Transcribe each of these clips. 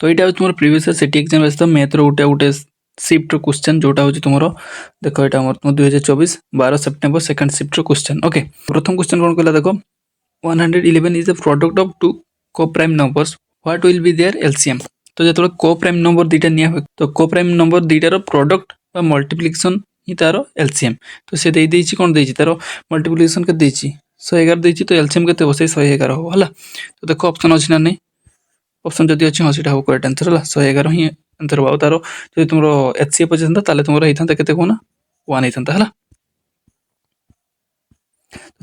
तो यहाँ हूँ तुम प्रिवियस सिटी एग्जाम आस मैथ रोटे गोटे शिफ्ट क्वेश्चन जोटा हूँ तुम देख यहाँ तुम 2024 12 September second shift question. Okay प्रथम क्वेश्चन कौन कहला देख 111 is the product of two को prime numbers what will be their LCM. तो जो को प्राइम नंबर दुईटा निया हुए तो को प्राइम नंबर दुईटार प्रोडक्ट बा मल्टीप्लिकेशन ही तार एलसीएम। तो से कौन तार मल्टीप्लिकेशन के 111 देती तो एलसीएम के 111 हम है। तो देख ऑप्शन अच्छी ना नहीं ऑप्शन जदि अच्छी हाँ सीटा हम करेक्ट आंसर है 111 ही आंसर हम तार जो तुम एचसीए पचास ताले तुम होता के कहना 1 होता है।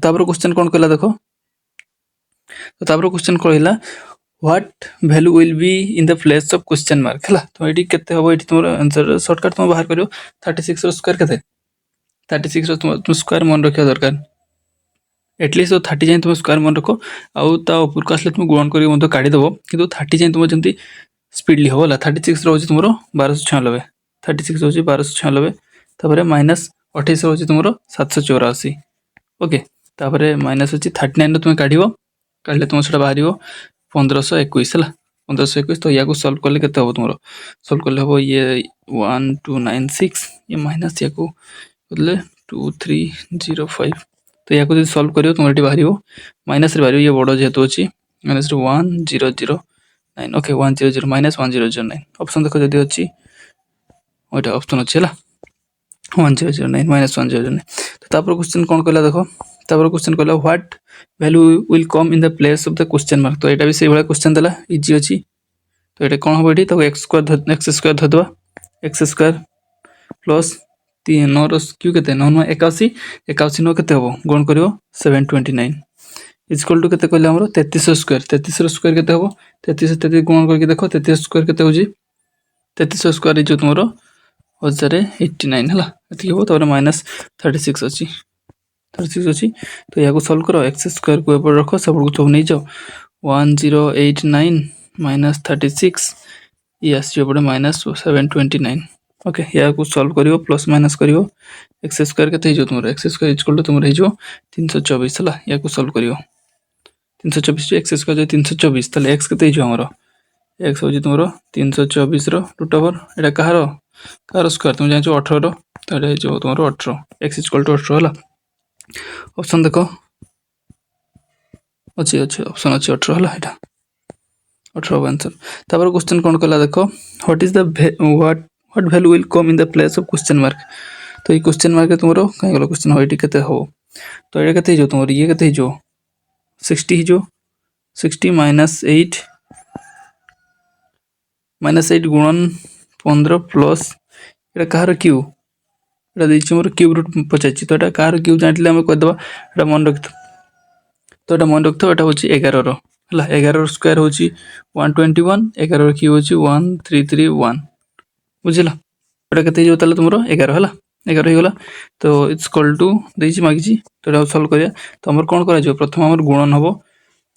तो क्वेश्चन कौन कहला देख तो क्वेश्चन कहला what value will be in the place of question mark है। तो ये केते हम ये तुम आंसर सर्टकट तुम बाहर कर 36 स्क्वायर के 36 तुम स्क्वायर मन रखा दरकार एटलिस्ट तो 30 जाए तुम स्क्वायर मन रख आउ उपरको आसले तुम गुणन कर काढ़ीदेव कि 30 जाए तुम जमी स्पीडली हम है 36 रोज तुम 1296 36 रोज 1296 तापर माइनस 28 रोज तुम 784 ओके तापर माइनस अच्छी 39 तुम काढ़ काढ़े तुम से बाहर 1521 है 1521 तो या सल्व कले के तुम सल्व कले हम ये 1296 ये माइनस या 2305 तो या सल्व कर तुम ये बाहर माइनस बाहर ये बड़ जेहेतु अच्छी माइनस 1009 ओके 100 माइनस 1009 ऑप्शन देख जदि अच्छी वहीटा ऑप्शन अच्छी है 1009 माइनस 1009। तो क्वेश्चन कौन कहला देख क्वेश्चन कहला what value will come in the place of the question mark. तो यहाँ भी से भाई क्वेश्चन देला इजी अच्छी तो ये कौन हम ये एक्स स्क्वायर धरदे एक्स स्क्वायर प्लस 9 क्यू के 9 81 81 9 के हम गुण कर 729 इजक्वल टू के कहले 33 स्क्वायर के हम 33 गुण करके देख 33 स्क्वायर के 33 स्क्वायर जो तुम 1089 है ये माइनस 36 अच्छी 36 अच्छी तो यहाँ सल्व कर एक्स स्क्वायर को एपट रख सब सब नहीं जाओ 1089 माइनस 36 ये आसपटे माइनस 729 ओके यहाँ सल्व कर प्लस माइनस कर एक्स स्क्वायर के तुम एक्स स्क्वायर इजक्वल टू तुम 324 है यहाँ सल्व कर 324 एक्स स्क्वायर 324 ताले एक्स के एक्स हूँ तुम 324 रूट ओवर यहाँ कहार स्क्वायर तुम जान 18 तो तुम 18 एक्स इजक्वल टू 18 है ऑप्शन देख अच्छी अच्छे ऑप्शन अच्छी 18 है यहाँ 18 आंसर। तापर क्वेश्चन कौन कहला देख what is the what value will come in the place of question mark. तो ये क्वेश्चन मार्क तुम कहीं गल क्वेश्चन हो ये हम तो ये के तुम ये के 60 हो 60 -8 गुणन 15 प्लस ये कहार क्यू ये मोर क्यूब रूट पचार तो यहाँ कहार क्यूब जानी आम करदे ये मन रख तो ये मन रख यहाँ हूँ 11 है 11 स्क्वायर हूँ 121 11 क्यूब हूँ 1331 बुझल यहाँ के तुम 11 है 11 होगा तो इट्स कल टू देती मागिची तो यहाँ सल्व करिया तो आम कौन कर प्रथम आम गुणन हम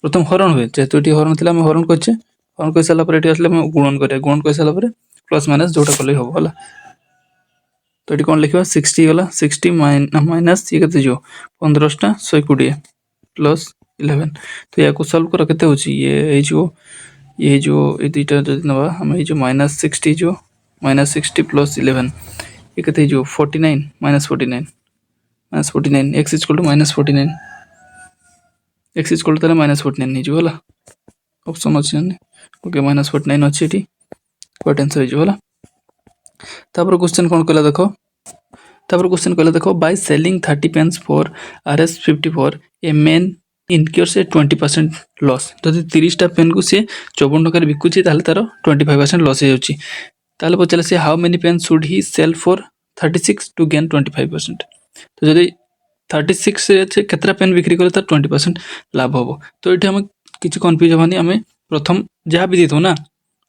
प्रथम हरण हुए जेहेतु ये हरण थी हरण करचे हरण कर सारापर ये आसले गुणन कर गुणन कर सारापर प्लस माइनस जोटा कले हम है तो ये कौन लिखा 60 गला 60 माइनस ये के 15टा 120 प्लस 11 तो या सल्व कर के ये दुईटा जो ना आम ये माइनस 60 जो माइनस 60 प्लस 11 ये के 49 minus 49 X is equal to minus 49 X is equal to minus 49 है ऑप्शन अच्छे ओके माइनस 49 अच्छी ये करेक्ट आंसर है। तापर क्वेश्चन कौन कहला देख क्वेश्चन कहला देख by selling 30 pens for RS 54 a man incurs a 20% loss जब 30टा पेन को सी 54 टकर बिकुची तार 25% लॉस हो पचारे सी how many pens should he sell for 36 to gain 25%। तो जब 36 से केतरा पेन बिक्री कले तार 20% लाभ हम तो ये आम किसी कन्फ्यूज हेनी आम प्रथम जहाँ भी देता ना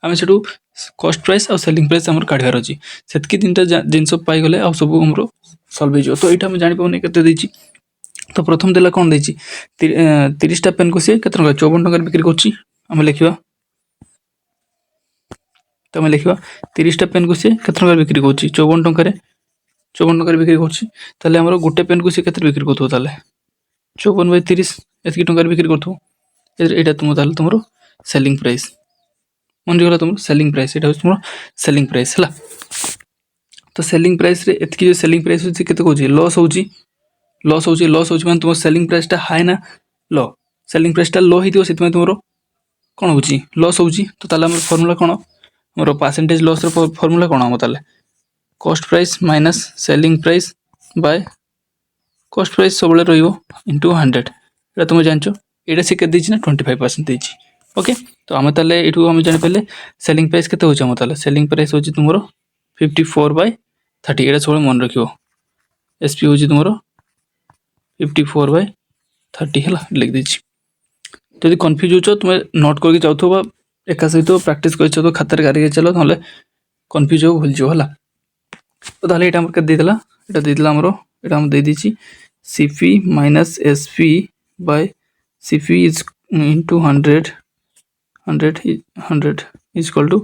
आम से कॉस्ट प्राइस और सेलिंग प्राइस आम काढ़ार अच्छी से 3टा जिनस पाईगले आ सब आम सल्व हो तो ये जापाने के तो प्रथम देला कौन देती 30टा पेन को सी के 54 टकर बिक्री कर लिखा तो आम लिखा 30टा पेन को सी के बिक्री कर 54 टकर बिक्री कर गोटे पेन को सी के बिक्री कर 54/30 एतिक टकर बिक्री कर तुम सेलिंग प्राइस मन रही तुम सेलिंग प्राइस यहाँ तुम सेलिंग प्राइस है। तो सेलिंग प्राइस रे एतकी जो सेलिंग प्राइस होची केते कहूची लॉस होची माने तुम सेलिंग प्राइस टा हाई ना लो, सेलिंग प्राइस टा लो हिथियो सेति में तुमरो कोन होची लॉस होची। तो ताले हमर फार्मूला कोन हमर परसेंटेज लॉस रो फार्मूला कोन हम ताले cost price minus selling price by cost price सब रहिबो इनटू 100 एटा तुम जानचो एटा से के देची ना 25% देची। ओके तो आम ताले एठू हम जानि पले सेलिंग प्राइस केते होची हम ताले सेलिंग प्राइस होची तुमरो 54/30 एटा सब मन रखियो एसपी होची तुमरो 54/30 है लिख दीजिए। जदि कन्फ्यूज हो तुम नोट करके जाऊ एका सहित प्रैक्टिस कर खातार गारिके चलो ना कन्फ्यूज हो भूल जाओ है। तो ताले एटा हमर के देला एटा देला हमरो एटा हम दे दीची CP minus SP by CP is into 100 is equal to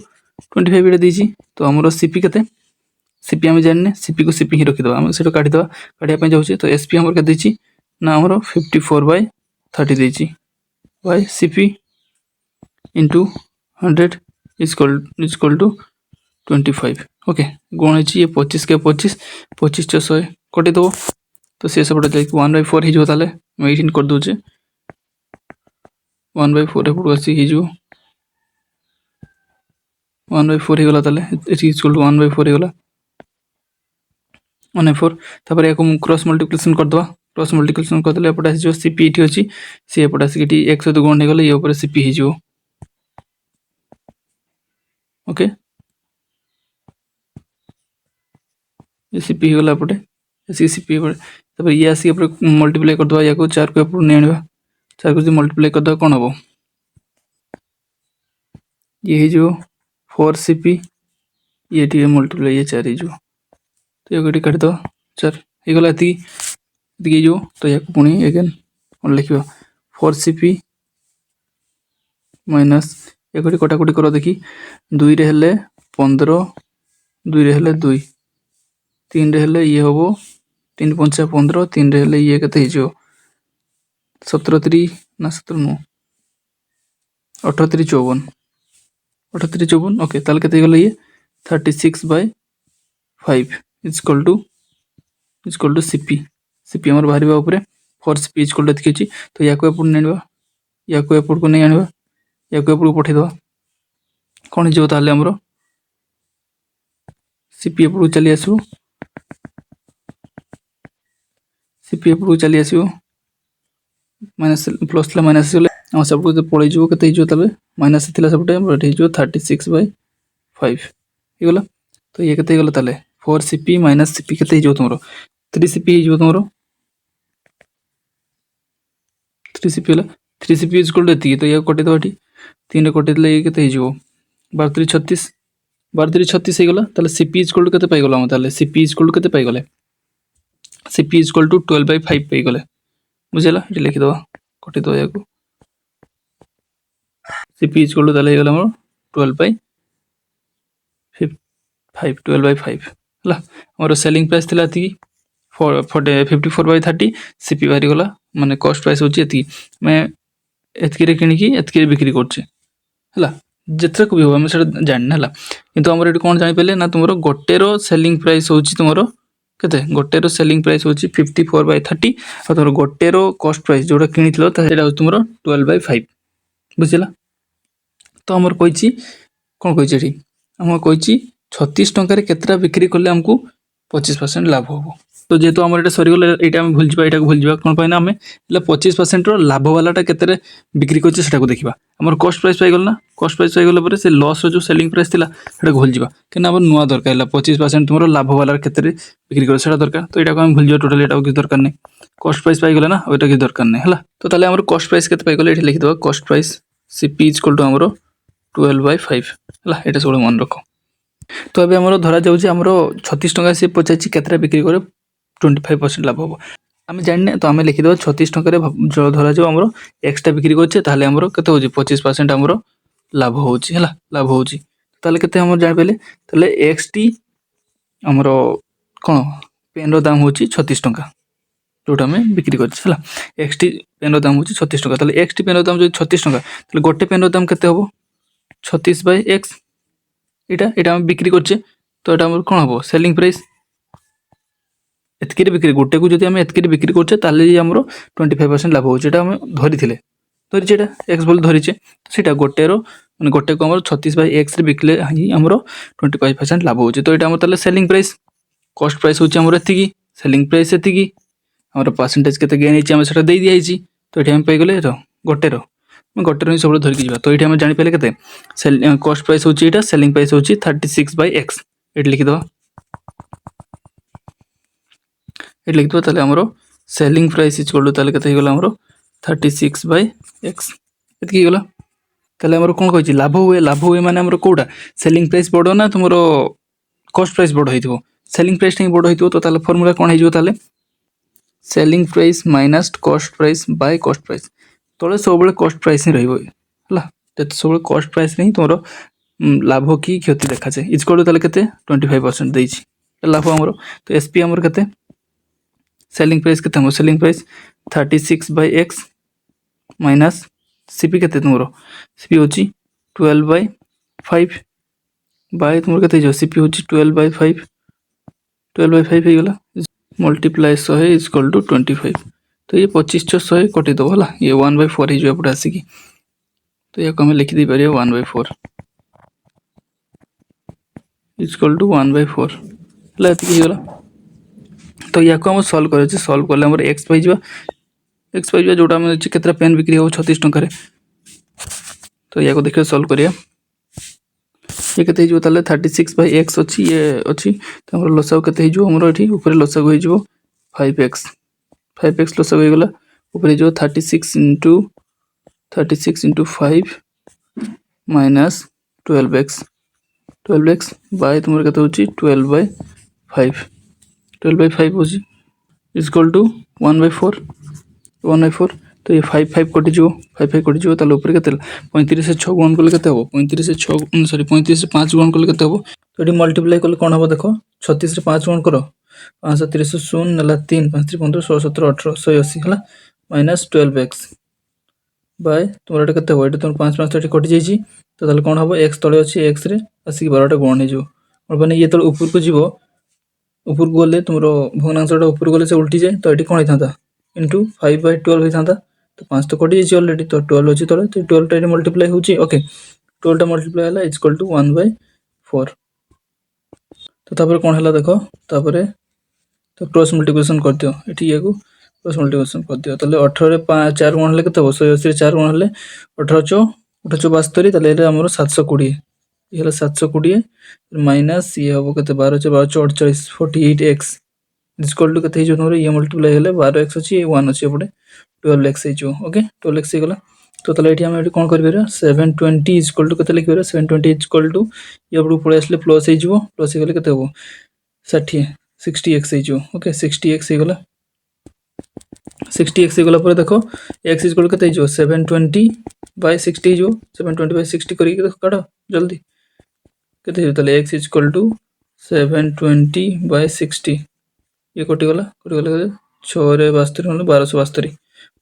25 एटा दीची। तो हमरो सीपी केते सीपी आम जाने सीपी को सीपी ही रखीद आम से काटिदा काटापी जाऊे। तो एसपी आम के ना आमर 54/30 देची by CP into 100 is equal to 25। Okay गुण ये 25 के 25 25 100 कटिदेव। तो सी सब 1/4 हो 18 कर दूचे 1/4 एपट आसिक 1/4 हो गला इक्वल टू 1/4 हो 1/4 तापर या क्रॉस मल्टीप्लिकेशन करदे क्रॉस मल्टीप्लिकेशन करदे एपटे आसी सीपी ये अच्छी सी एपटे आसिक एक सहित गुण हो गले ये ऊपर सीपी हो। ओके ये सीपी हो गला एपटे आसिक सीपी तापर ये आसिक मल्टीप्लाई करदे या 4 को एपट नहीं आने 4 को मल्टीप्लाई करदे कौन हम ये हो 4 सीपी ये मल्टीप्लाई ये 4 हो। तो ये काटिद 4 हो गला जो तो या पुणी एगेन लिखा 4 सीपी माइनस एक कटाकटी कर देखी 2 रे हेले 15 2 रे हेले 2 3 रे हेले ये हम 3 5 15 3 रे हेले ये केते हो 17 3 ना 17 नु 18 3 54 18 3 54। ओके ताल केते गले ये 36/5 इक्वल टू सीपी सीपी आमर बाहर ऊपर 4 सीपी इक्वल टू देखी तो या एपट नहीं आना या एपट को नहीं आना या एपट को पठेद कौन हो ताले हमरो सीपी एपट को चली आसो सीपी एपट को चली आसो माइनस प्लस माइनस आम सब पलि जाव के माइनस थी सब 36/5 होगला। तो ये केते गला ताले 4 सीपी माइनस सीपी केते तुम 3 सीपी तुम 3 सीपी है 3 सीपी इक्वल टू एति तो ये कटिदेव ये 3 कटिदेले ये केते 12 3 36 12 3 36 होगला। ताले सीपी इक्वल टू केते पाइगला हम ताले सीपी इक्वल टू केते पाइगले सीपी इक्वल टू 12/5 पाइगले बुझेला ये लिखिदवा कटिदेव या सीपी इक्वल टू ताले होगला हमर 12/5 है मोर सेलिंग प्राइस थिला एति 54/30 सीपी बाहरी गला माने कॉस्ट प्राइस होची एति मैं एतकी रे किनिकी एतकी रे बिक्री करछे हला जेतरे को भी हो हम सेटा जानना हला। किंतु हमर एटी कोन जानि पेले ना तुमरो गोटेरो सेलिंग प्राइस होची तुमरो केते गोटेरो सेलिंग प्राइस होची 54/30 और तुमरो गोटेरो कॉस्ट प्राइस जोटा किनिथिलो त सेटा तुमरो 12/5 बुझिला। तो हमर कोइची कोन कोइची एठी हम कोइची 36 टंका रे केतरा बिक्री करले हमकू 25% लाभ होबो। तो जेहेतु आम ये सरीगला ये भूल जावा यहाँ भूल जावा कौन पाइना आम 25% लाभ वालाटा केते बिक्री करछे सेटा को देखिबा हमर कॉस्ट प्राइस पाइगल ना कॉस्ट प्राइस पाइगला परे से लॉस रो जो सेलिंग प्राइस थिला सेटा भूल जावा कि ना नुआ दरकार है 25% तुमरो लाभ वाला केते बिक्री कर सेटा दरकार। तो यहाँ आम भूल जावा टोटल एटा किसी दरकार नहीं कॉस्ट प्राइस पाइगला ना ओटा किसी दरकार नहीं है। तो ताले हमर कॉस्ट प्राइस केते पाइगला एठी लिखि दवा cost price CP equal to हमरो 12/5 है एटा सब मन रखो। तो अभी आमर धरा जाऊँ आमर 36 टंका सी पचाची केतरा बिक्री करे 25% लाभ हम आम जाने। तो आम लिखिद 36 टंका धरा जाऊ आम एक्सट्रा बिक्री करमर के 25% आमर लाभ होगा लाभ होते जान पे एक्स टी आमर कौन पेन राम हूँ 36 टंका जोटा आम बिक्री कर एक्स टी पेन दाम हूँ 36 टंका एक्स टी पेन दाम जो 36 टंका गोटे पेन दाम के 36/x এটা আমি বিক্রি করছে তো এটা আমার কোণ হবো সেলিং প্রাইস এতকি বিক্রি গোটে কু যদি আমি এতকি বিক্রি করছে তাহলে আমার 25% লাভ হচ্ছে এটা আমি ধরিଥିଲେ ধরিছে এটা x বলে ধরিছে তো সেটা গোটের মানে গোটে কু আমার 36/x রে বিকলে হি আমার 25% লাভ হচ্ছে তো এটা আমার তাহলে সেলিং প্রাইস কস্ট প্রাইস হচ্ছে আমার এতকি সেলিং প্রাইস এতকি আমার পার্সেন্টেজ কেতে গেন হয়েছে আমি সেটা দিয়ে দিয়েছি তো এটি আমি পাইগলে এর গোটের গোটের ହିଁ ସବୁବେଳେ ଧରିକି ଯିବା ତ ଏଇଠି ଆମେ ଜାଣିପାରିଲେ କେତେ କଷ୍ଟ ପ୍ରାଇସ୍ ହେଉଛି ଏଇଟା ସେଲିଂ ପ୍ରାଇସ୍ ହେଉଛି 36/x ଏଠି ଲିଖିଦେବା ଏଠି ଲିଖିଦେବା ତାହେଲେ ଆମର ସେଲିଂ ପ୍ରାଇସ୍ ଇକ୍ୱାଲ୍ ଟୁ ତାହେଲେ କେତେ ହେଇଗଲା ଆମର 36/x ଏତିକି ହେଇଗଲା ତାହେଲେ ଆମର କ'ଣ କହିଛି ଲାଭ ହୁଏ ମାନେ ଆମର କୋଉଟା ସେଲିଂ ପ୍ରାଇସ୍ ବଡ଼ ନା ତୁମର କଷ୍ଟ ପ୍ରାଇସ୍ ବଡ଼ ହେଇଥିବ ସେଲିଂ ପ୍ରାଇସ୍ଟା ହିଁ ବଡ଼ ହେଇଥିବ ତ ତାହେଲେ ଫର୍ମୁଲା କ'ଣ ହେଇଯିବ ତାହେଲେ selling price minus cost price by cost price तले सब कॉस्ट प्राइस ही रही है सब कॉस्ट प्राइस ही तुम लाभ कि क्षति देखा जाए इजकल ताले केते 25% देछि लाभ हमरो तो एसपी हमर केते सेलिंग प्राइस केते हमर selling price 36/x minus CP केते तुमरो सीपी होची 12/5 बाय तुमर केते जो सीपी होची 12/5 हे गेला मल्टीप्लाई 100 इजकल टू 25 तो ये 25 100 कटी दब है ये 1/4 हो एपटे आसिकी तो या आम लिखिदे पारे 1/4 इजकल टू 1/4 है गला तो या आम सल्व कर सल्व कले एक्स पाई जोटा आम केतटा पेन बिक्री हो 36 टंका तो या देखिए सल्व करिया ये केते हिजो ताले 36/x अछि ये अछि त हमर लसागु केते हिजो हमर एठी ऊपर लसागु हिजो 5x लसागु हे गला ऊपर हिजो 36 * 5 माइनस 12x बाय तुमर केते होची 12/5 होची इक्वल टू 1/4 तो ये 5 कटि जो 5 कटि जो ताले ऊपर केते 35 से 6 गुणन कले केते हो 35 से 6 सॉरी 35 से 5 गुणन कले केते हो तो एटी मल्टीप्लाई कले कोन हो देखो 36 से 5 गुणन करो 5 30 0 नला 3 5 3 15 16 17 18 180 हला माइनस 12x बाय तुमर एटा केते हो एटा तुम 5 5 एटी कटि जाईची तो ताले कोन हो x तळे अछि x रे आसी 12 टा गुण हे जो और माने ये तळे ऊपर को जीवो ऊपर को गले तुमरो भग्नांशटा ऊपर गले से उल्टी जाए तो एटी कोन हिथांता इनटू 5/12 हिथांता तो 5 तो कटि जाईची ऑलरेडी तो 12 अछि तळे तो 12 टा एटी मल्टीप्लाई होची ओके 12 टा मल्टीप्लाई हला इक्वल टू 1/4 तो तापर कोन हला देखो तापर तो क्रॉस मल्टीप्लिकेशन कर दियो एठी ये को क्रॉस मल्टीप्लिकेशन कर दियो तले 18 रे 4 गुण हले केते हो 180 रे 4 गुण हले 18 चो 72 तले एले हमर 720 ये हला 720 माइनस ये हबो केते 12 चो 48 48x इक्वल टू केते हिजो हमर ये मल्टीप्लाई हले 12x अछि 1 अछि एपटे 12x हिजो ओके 12x हे गला तो तले एठी हम एठी कोन कर बेरा 720 इक्वल टू केते लिख बेरा 720 इक्वल टू ये बडू पळे आसले प्लस हे जिवो प्लस हे गले केते हबो 60x हे जो ओके 60x हे गला 60x हे गला पर देखो x इक्वल केते हे जो 720/60 जो 720/60 करी के देखो काढो जल्दी केते हे तले x इक्वल टू 720/60 ये कटि गला 6 रे 72 मतलब 1272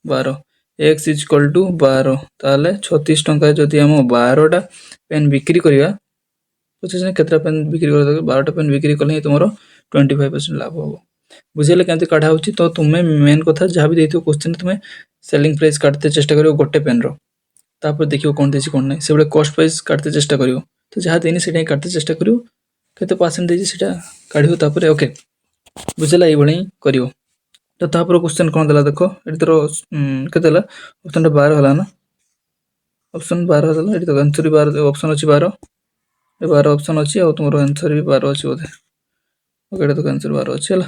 12 x इक्वल टू 12 ताले 36 टंका जदि हम 12 टा पेन बिक्री करिया पछे केतरा पेन बिक्री कर 12 टा पेन बिक्री करले तुमरो 25% लाभ हो बुझेले केमते काढा होची तो तुमे मेन कथा जहा भी देथियो क्वेश्चन तुमे सेलिंग प्राइस काटते चेष्टा करियो गोटे पेन रो तापर देखियो कोन देछि कोन नै सेबळे कॉस्ट प्राइस काटते चेष्टा करियो तो जहा देनी सेटा काटते चेष्टा करियो केते परसेंट देछि सेटा काढियो तापर ओके बुझेला ए बणी करियो तो तापर क्वेश्चन कोन देला देखो एटी तोर केतेला ऑप्शन 12 हला ना ऑप्शन 12 हला एटी तो आंसर 12 ऑप्शन अछि 12 ए 12 ऑप्शन अछि आ तुमरो आंसर भी 12 अछि ओदे ओके तो आंसर 12 अछि हला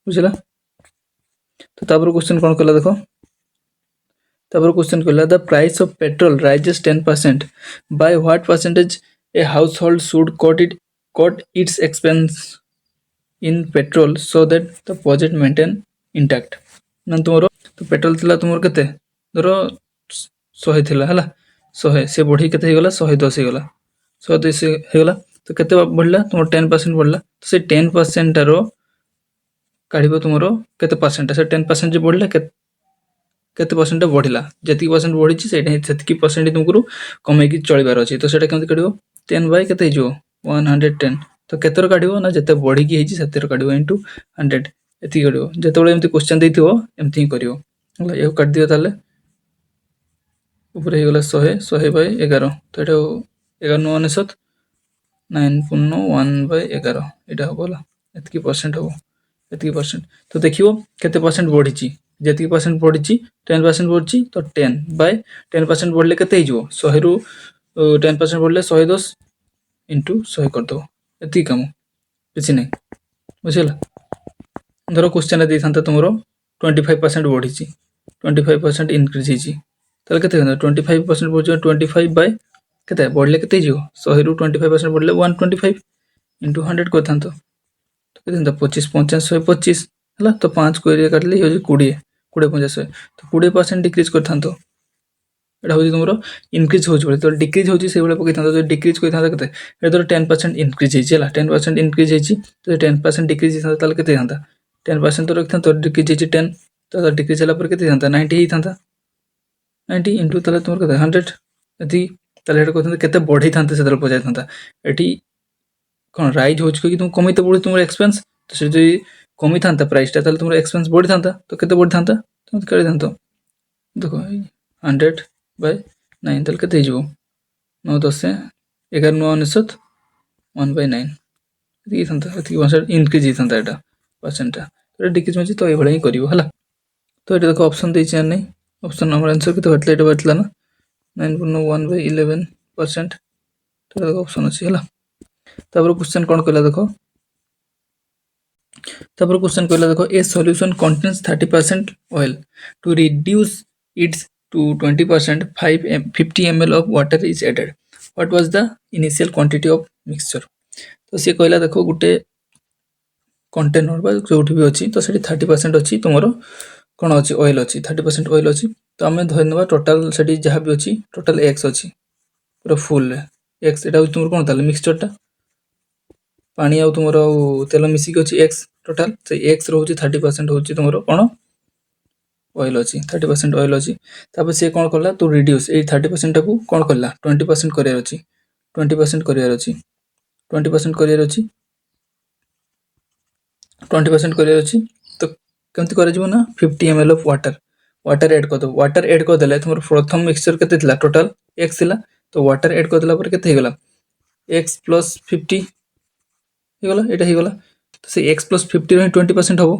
बुझला तो तापर क्वेश्चन कोन कला देखो तापर क्वेश्चन कला the price of petrol rises 10% by what percentage A household should cut it's expense in petrol so that the budget maintain intact न तुमरो तो पेट्रोल थिला तुमर केते धरो 100 थिला हला 100 से बढ़ी केते हे गला 110 हे गला 110 हे गला तो केते बढ़ला तुमर 10% बढ़ला तो से 10% रो काढिबो तुमरो केते परसेंट से 10% जे बढ़ला केते परसेंट बढ़िला जति परसेंट बढ़ी से परसेंट तुमको कमेकी चलबार अच्छी तो सेटा केमती काढ़ 10 बाय केते हो 110 तो केतर काढ़ ना जिते बढ़िकी होती से काढ़ इंटू 100 एति काढ़ जो एमती क्वेश्चन देथिबो एमती ही करियो हला यो काट दियो ताले ऊपर हे गला 100 100 बाय 11 तो एटा 11 99 9 1 बाय 11 एटा होला एतकी परसेंट हो एतकी परसेंट तो देखियो केते परसेंट बढ़ी जति परसेंट बढ़ी 10% बढ़ी तो 10 बाय 10% बढ़ले केते हिजो 100 रु 10% बढ़ले 110 इंटू 100 कर दो एति काम किसी नहीं बुझिला धरो क्वेश्चन दे थांता तुमरो 25% बढ़ी 25% इंक्रीज हिची ताले केते होना 25% बढ़ी 25 बाय केते बढ़ले केते हिजो 100 रु 25% बढ़ले 125 इंटू 100 कर थांतो तो केते 25 50 125 हला तो 5 को एरिया काटले हो 20 20 50 तो 20% डिक्रीज कर थांतो एटा हो तुमरो इंक्रीज हो तो डिक्रीज हो से बेले पकई थांतो डिक्रीज कर थांतो केते एटा तो 10% इंक्रीज हिची हला 10% इंक्रीज हिची तो 10% डिक्रीज थांतो ताले केते थांता 10% तो रख थांतो डिक्रीज हिची 10 तो डिक्रीज हला पर केते थांता 90 ही थांता 90 इंटू ताले तुमर केते 100 एति ताले एटा कहथांते केते बढ़ी थांते सेतल पजाय थांता एटी कोन राइज होच कि तुम कमी तो बढ़ी तुमर एक्सपेंस तो से जे कमी थांता प्राइस ता ताले तुमर एक्सपेंस बढ़ी थांता तो केते बढ़ी थांता तुम करि थांतो देखो 100 बाय 9 ताले केते हिजो 9 10 से 11 9 99 1 बाय 9 एति थांता एति परसेंट इंक्रीज ही थांता एटा परसेंट तो डिक्रीज में तो ए भले ही करिवो हला तो एटा देखो ऑप्शन देछि या नहीं ऑप्शन नंबर आंसर केते बतला एटा बतला ना 9.1 बाय 11% तो देखो ऑप्शन अछि हला तापर क्वेश्चन कोन कहला देखो तापर क्वेश्चन कहला देखो a solution contains 30% oil to reduce its to 20% 50 ml of water is added what was the initial quantity of mixture तो से कहला देखो गुटे कंटेनर बा जोठी भी अछि तो सेठी 30% अछि तुमरो कोन अछि ऑयल अछि 30% ऑयल अछि तो हमें धरनवा टोटल सेठी जहा भी अछि टोटल x अछि पूरा फुल x एटा तुमरो कोन ताले मिक्सचर टा पानी आ तुमरो तेल मिसी के अछि x टोटल से x रहउछि 30% होछि तुमरो कोन ऑयल अछि 30% ऑयल अछि तापर से कोन करला तो रिड्यूस ए 30% को कोन करला 20% करियर अछि 20% करियर अछि 20% करियर अछि 20% करियर अछि तो केमति करे जबो ना 50 ml ऑफ वाटर ऐड कर दो वाटर ऐड कर देले तुमर प्रथम मिक्सचर केते थिला टोटल x थिला तो वाटर ऐड कर देला पर केते हे गेला x + 50 हे गेला एटा हे गेला तो से x + 50 रे 20% हबो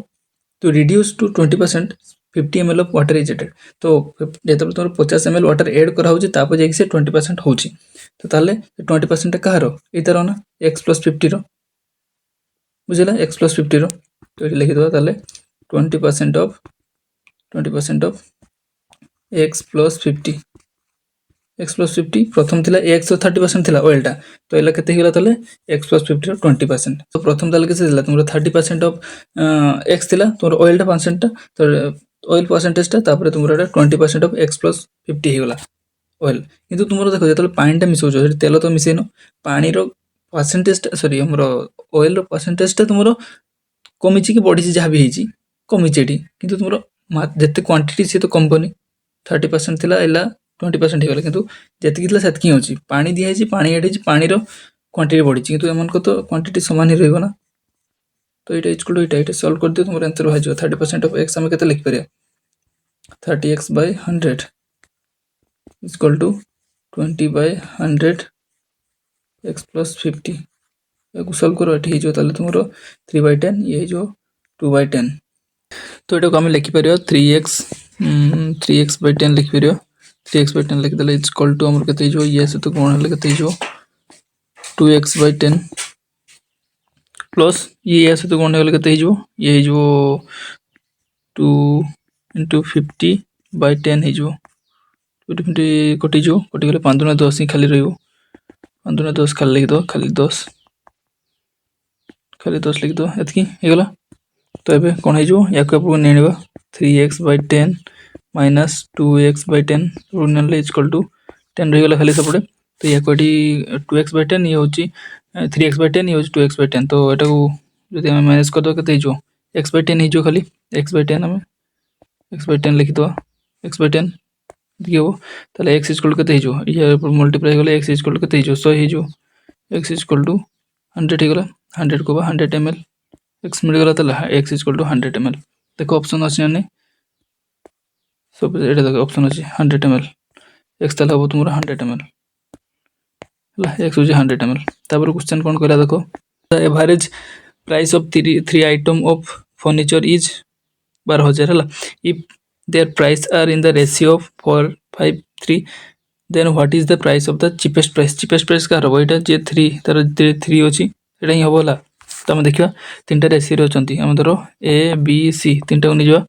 तो reduce to 20% 50 ml of water is added तो जेते तोर 50 ml वाटर ऐड करा होची तापर जे से 20% होची तो ताले 20% कहारो इतर ना x + 50 रो बुझला x + 50 रो तो ये लिखि दो ताले 20% ऑफ x + 50 x + 50 प्रथम थिला x तो 30% थिला ऑयल टा तो एला केते हिला ताले x + 50 रो 20% तो प्रथम ताले के थिला तुमरो 30% ऑफ x थिला तोर ऑयल टा 5% टा तो ऑयल परसेंटेज टा तापर तुमरो 20% ऑफ x + 50 हे गेला ऑयल किंतु तुमरो देखो जेतले पानी टा मिसो जो तेल तो मिसेनो पानी रो परसेंटेज टा सॉरी हमरो ऑयल रो परसेंटेज टा तुमरो कमिछि कि बढ़ी जहा भी हिची कमिछि एठी किंतु तुमरो जते क्वांटिटी से तो कम बनी 30% थिला एला 20% हे गेला किंतु जेतकी थिला सेतकी होची पानी दिया हिची पानी एठी पानी रो क्वांटिटी बढ़ी किंतु एमन को तो क्वांटिटी समान ही रहबो ना तो इटा इक्वल टू इटा सॉल्व कर दियो तुमरो आंसर हो जायो 30% ऑफ x हम केते लिख परिया 30x by 100 is equal to 20 by 100 x plus 50 याको सॉल्व करो एठी जो ताले तुमरो 3 by 10 ये जो 2 by 10 तो एटा को हम लिखि परियो 3x by 10 लिखि परियो 3x by 10 लिख देले इज इक्वल टू हमर केते जो ये से तो कोन हले केते जो 2x by 10 प्लस ये से तो कोन हले केते जो ये जो 2 into 50 by 10 हे जो 20 कटि जो कटि गले 5 दुना 10 ही खाली रहइबो 5 दुना 10 खाली लिख दो खाली 10 लिख दो एतकी हे गेला तो एबे कोन हे जो याको अपन नेनिबा 3x by 10 minus 2x by 10 रुनले इज इक्वल टू 10 रहि गेला खाली सपडे तो याको एठी 2x by 10 ये होची 3x by 10 ये होची 2x by 10 तो एटा को जदि हम माइनस कर दो केते जो x by 10 हे जो खाली x by 10 हम x by 10 लिख दो एक्स बाय 10 ये हो ताले x इक्वल के हो ये मल्टीप्लाई गले x इक्वल के 100 हो x इक्वल टू 100 हो 100 को 100 ml x मिल गला ताले x इक्वल टू 100 ml देखो ऑप्शन अछि नै सब एटा देखो ऑप्शन अछि 100 ml x ताले हो तुमरा 100 ml ला x हो 100 ml तापर क्वेश्चन कोन कहला देखो the average price of three item of furniture is 12000 हला if their price are in the ratio of 453 then what is the price of the cheapest price का रहबो एटा जे 3 तार 3 अछि एटा ही होबोला त हम देखिबा तीनटा रेशियो रे अछंती हम धरो a b c तीनटा को निजवा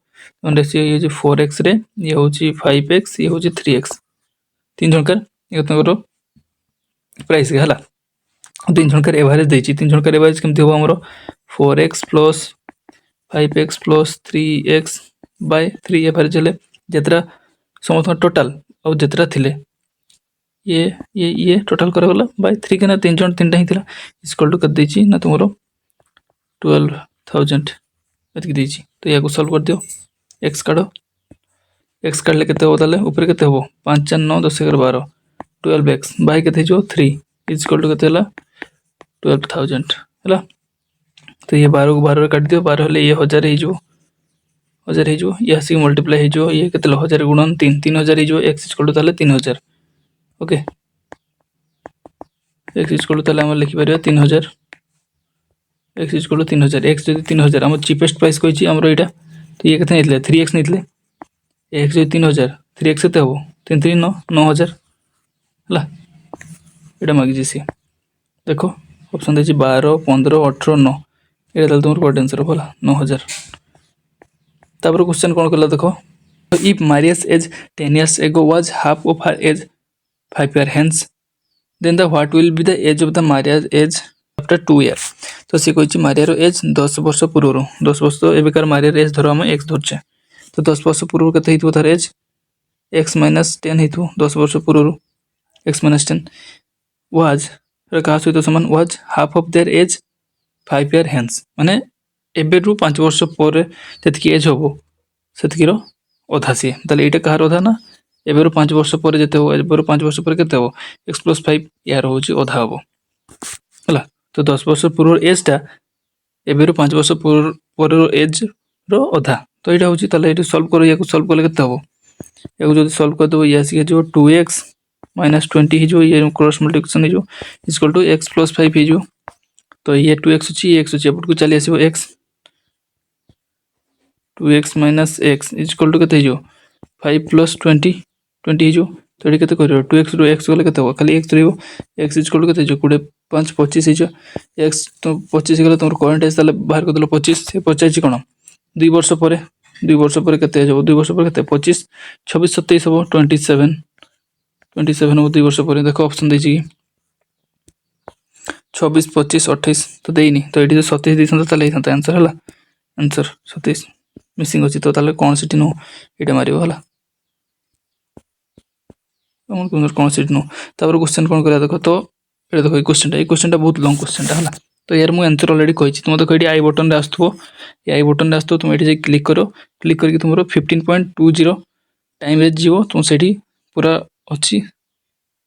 हम रेशियो ये जे 4x रे ये होची 5x ये होची 3x तीन जनकर ये तंगरो प्राइस के हला तीन जनकर एवरेज देची तीन जनकर एवरेज केमति होबो हमरो 4x + 5x + 3x bye 3 average ले जतरा समस्त टोटल और जतरा थिले ये टोटल करे वाला बाय 3 के ना तीन जन तीनटा ही थिला इक्वल टू कर देची ना तुमरो 12000 एतकी देची तो या को सॉल्व कर दियो x काढो x काढले केते हो ताले ऊपर केते हो 5 4 9 10 11 12 12x बाय केते जो 3 इक्वल टू केते हला 12000 हला तो ये 12 को 12 रे काट दियो 12 ले ये 1000 हे जो 1000 हे जो ये सी मल्टीप्लाई हे जो ये केते 1000 गुणन 3 3000 हे जो x इक्वल टू ताले 3000 ओके x इक्वल टू ताले हम लिखि परियो 3000 x इक्वल टू 3000 x जदि 3000 हम चीपेस्ट प्राइस कोइ छी हमरो एटा तो ये केते नेतले 3x नेतले x जदि 3000 3x केते हो 3 3 9 9000 हला एटा मागि जेसी देखो ऑप्शन देछि 12 15 18 9 एटा ताले तुमर कोड आंसर होला 9000 तापर क्वेश्चन कोन करला देखो if Maria's age 10 years ago was half of her age 5 years hence then the what will be the age of the Maria's age after 2 years तो से कोइछि मारिया रो एज 10 वर्ष पूर्व 10 वर्ष तो एबेकार मारिया रो एज धरो हम x धरछे तो 10 वर्ष पूर्व कते हितबो तार एज x - 10 हितबो 10 वर्ष पूर्व x - 10 was रे का सहित समान was half of their age 5 years hence माने एबे रु 5 वर्ष पर जतकी एज होबो सेतकीरो ओधा सी ताले एटा कहार ओधा ना एबे रु 5 वर्ष पर जते हो एबे रु 5 वर्ष पर केते हो x + 5 यार होची ओधा होबो हला तो 10 वर्ष पूर्व एज टा एबे रु 5 वर्ष पर एज रो ओधा तो एटा होची ताले एटा सॉल्व करो या को सॉल्व करले केते होबो याको जदी सॉल्व कर दबो या सी जो 2x - 20 ही जो ये क्रॉस मल्टीप्लिकेशन है जो इक्वल टू x + 5 है जो तो ये 2x अछि x अछि एपट को चली आसीबो x 2x - x equal to केते जो 5 + 20 20 जो तो एडी केते करियो 2x रो x गले केते हो खाली x रहइबो x इक्वल टू केते जो 5 25 जो x तो 25 गले तमर करंट एज ताले बाहर कर देलो 25 से 25 कोन 2 वर्ष पर केते जो 2 वर्ष पर केते 25 26 27 हो 27 हो 2 वर्ष पर देखो ऑप्शन देछि 26 25 28 तो देइनी तो एडी 27 दिसन ताले हिसंत आंसर हला आंसर 27 मिसिंग अछि तो ताले कोन सिटी नो एटा मारियो हला हमन कोन सिटी नो तापर क्वेश्चन कोन करा देखो तो एटा देखो ई क्वेश्चन टा बहुत लॉन्ग क्वेश्चन टा हला तो यार मु आंसर ऑलरेडी कहि छी तुम देखो एडी आई बटन रे आस्तबो ए आई बटन रे आस्तो तुम एठी जे क्लिक करो क्लिक करके तुमरो 15.20 टाइम रे जीवो तुम सेठी पूरा अछि